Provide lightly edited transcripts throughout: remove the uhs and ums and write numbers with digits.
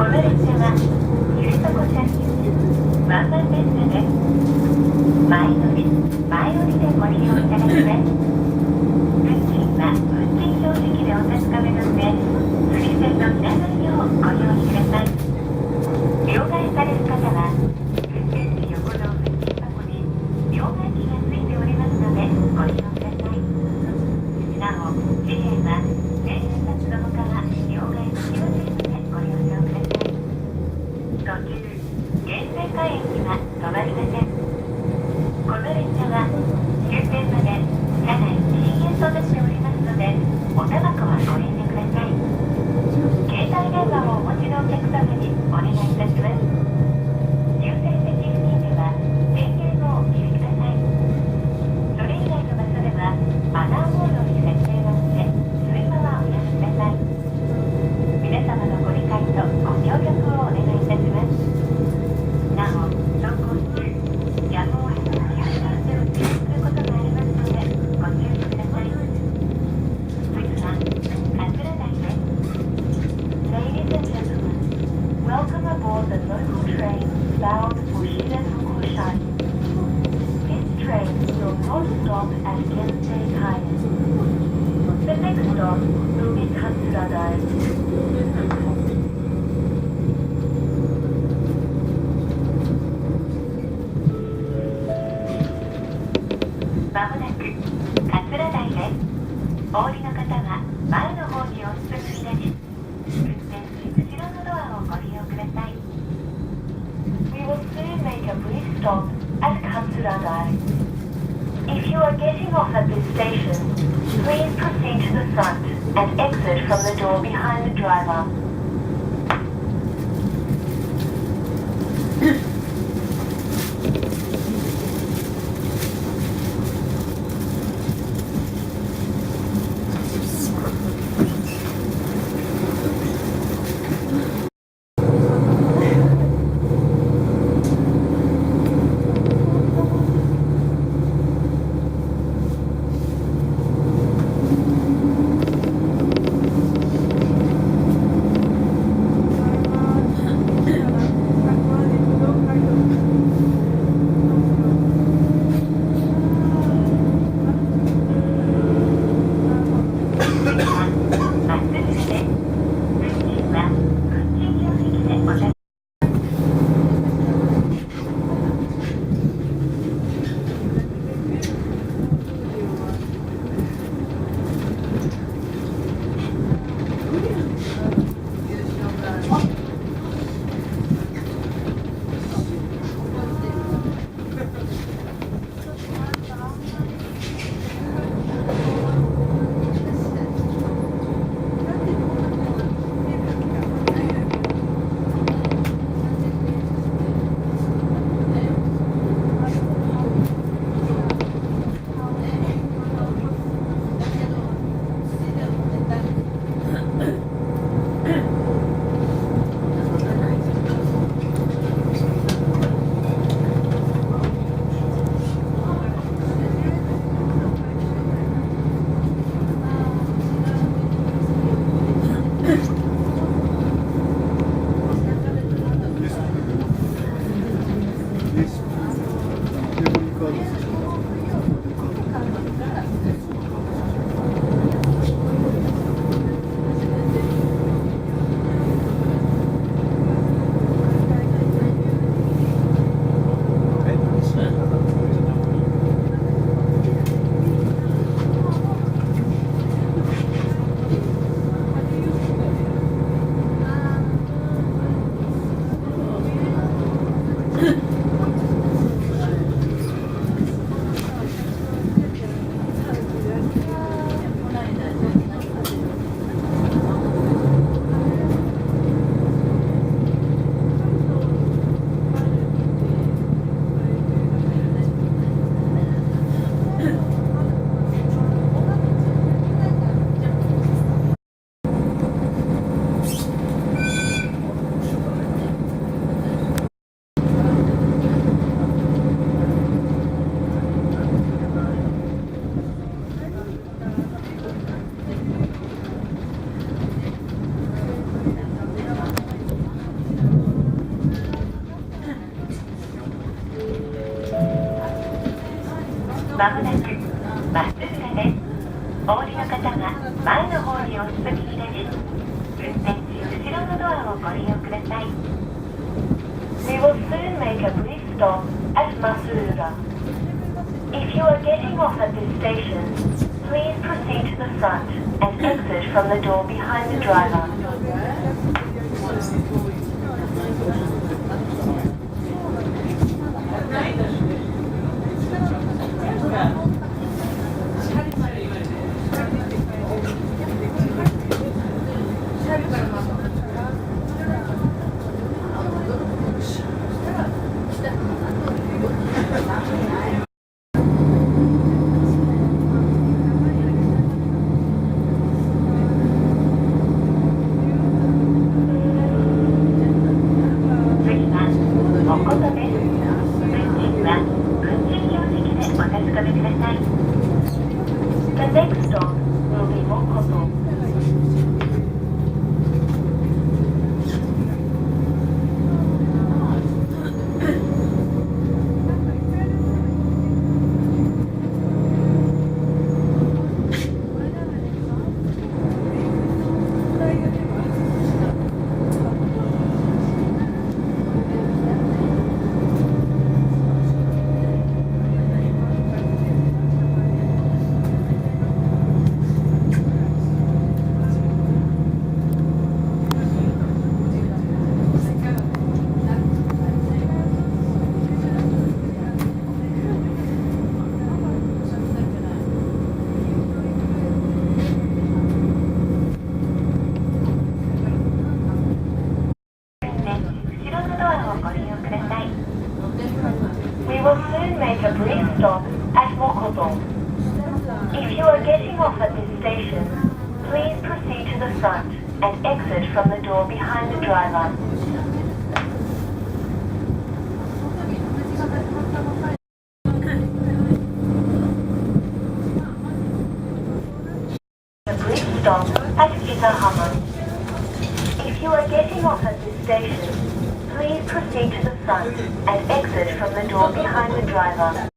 の列車は知床車ワンマン列車です。前乗り、前降りでご利用いただきます。運賃は運賃表示器でお確かめの上、釣り線のいらないようご用意ください。両替される方は、運転士横の運賃箱に両替機がついておりますのでご利用ください。なお、紙幣は1000円札の他は両替できませんのでご了承ください。途中、源泉海駅は止まりません。この列車は終点まで車内禁煙となっておりますので、おタバコはご遠慮ください。携帯電話をお持ちのお客様にお願いいたします。優先席付近では電源をお切りください。それ以外の場所ではマナーモードに設定をして通話はおやめください。皆様のご理解とご協力をお願いいたします。なお、走行中、やむを得ず急停止をすることがありますのでご注意ください。次は桂台です。Ladies and gentlemen, welcome aboard the local train bound for Shiretokoshari. This train will not stop at Hokkaido. The next stop will be Katsuradai.まもなく桂台です。お降りの方は前の方にお進みになり、運転士後ろのドアをご利用ください。We will soon make a brief stop at Katsuradai. If you are getting off at this station, please proceed to the front and exit from the door behind the driver.「まもなく真っすぐです。お降りの方は前の方にお進みになり、運転中後ろのドアをご利用ください。We will soon make a brief stop at Masuura. If you are getting off at this station, please proceed to the front and exit from the door behind the driver. は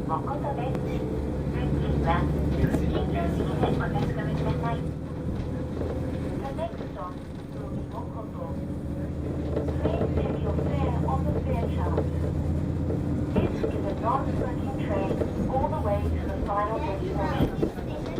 誠です。運賃は運賃表示でお確かめください。The next stop will be Hokkaido. Please check your fare on the fare chart. This is a non-smoking train all the way to the final destination.